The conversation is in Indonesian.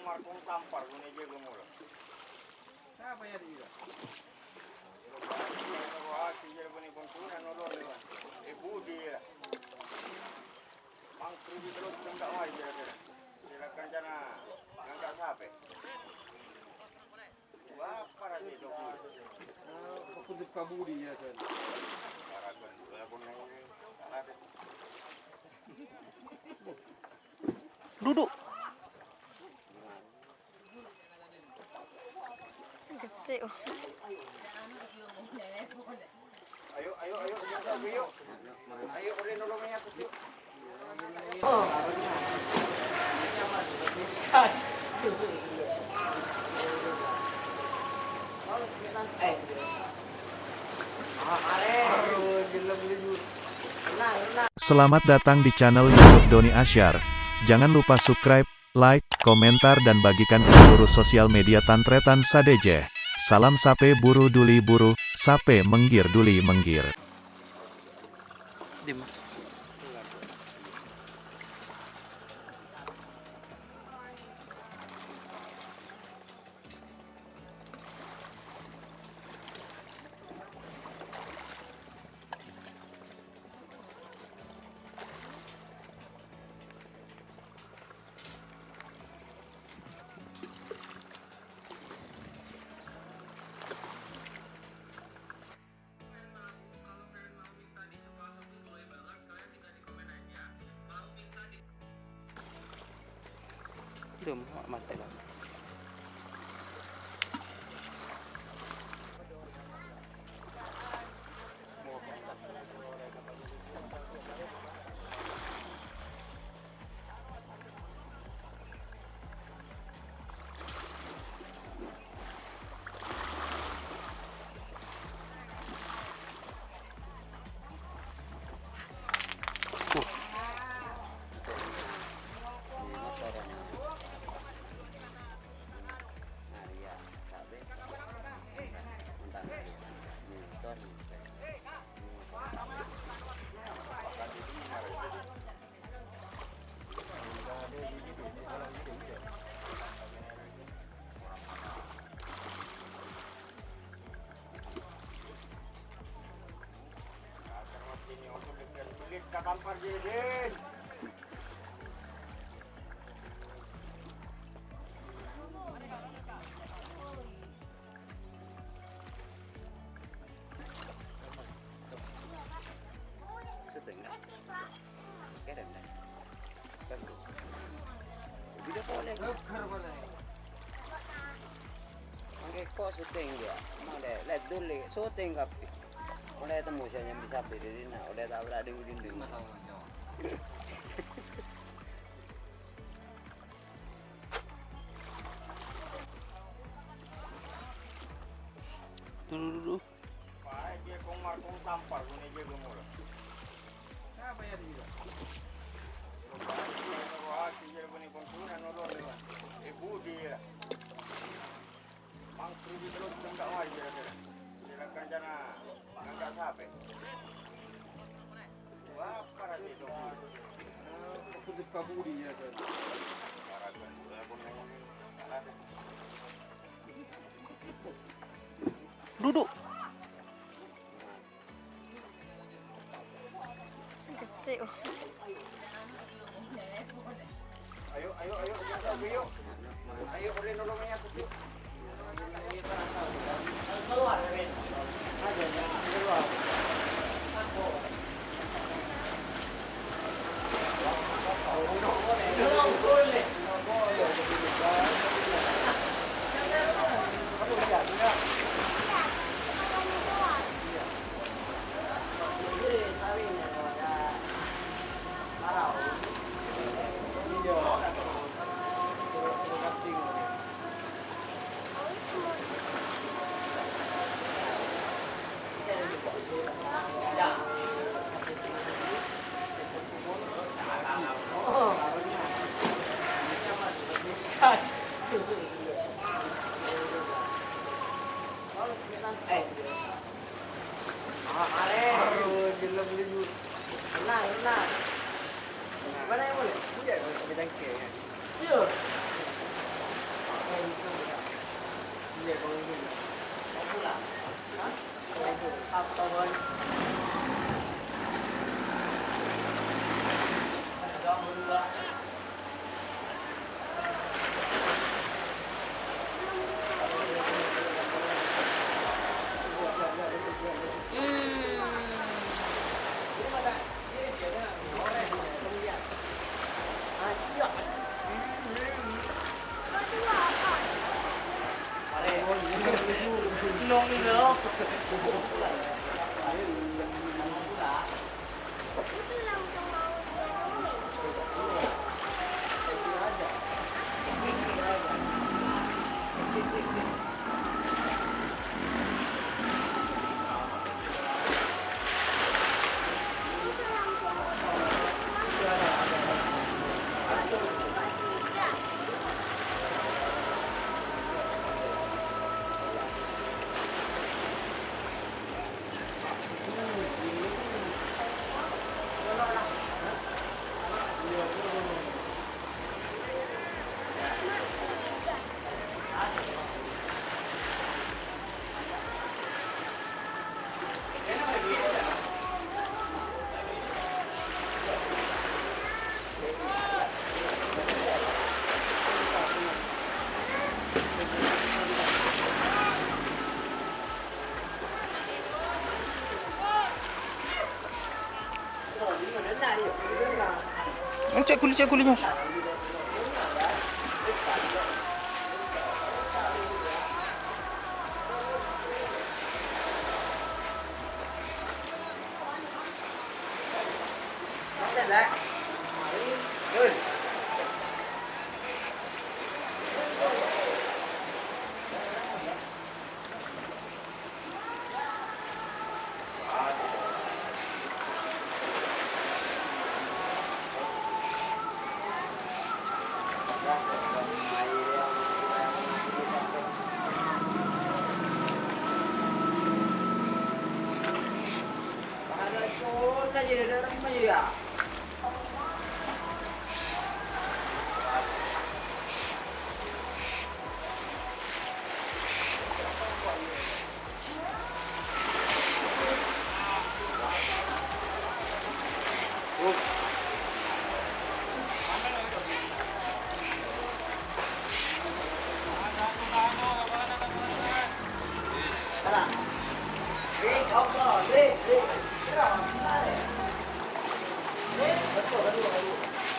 kung tampar kung nije gumulong. Siapa ya dia? Wah, kijel bani bunturan nolol lewan. Ibu dia. Mang kruji terus tengdak wai dia. Silakan jana ngangkat sape. Wah, para itu. Aku di Kabudi ya kan. Para pun neng ada. Duduk. Gede. Ayo, jangan yuk. Ayo, boleh nolongnya aku yuk. Selamat datang di channel YouTube Doni Asyar. Jangan lupa subscribe, like, komentar dan bagikan ke seluruh sosial media Tantretan Sadejeh. Salam sape buru duli buru, sape menggir duli menggir. Udah mati bang. Tampar jeden. Video boleh. Oke, kok syuting dia. Mau deh, lihat dulu syuting kapi. Udah temu saya yang bisa berdiri, nah udah tak berada di dinding. Dulu. Baik dia kung tampar kung nije gumulong. Siapa ya dia? Wah, kijel bani bunturan nolol lewan. Ibu dia. Mang kruji terus tengdak wai dia. Silakan jana ngangkat sape. Wah, para itu. Aku di Kabudi ya kan. Para pun neng ada. Duduk. Gede. Ayo, jangan yuk. Ayo, boleh nolongnya aku yuk. long ini loh. Cek kulinya. Betul.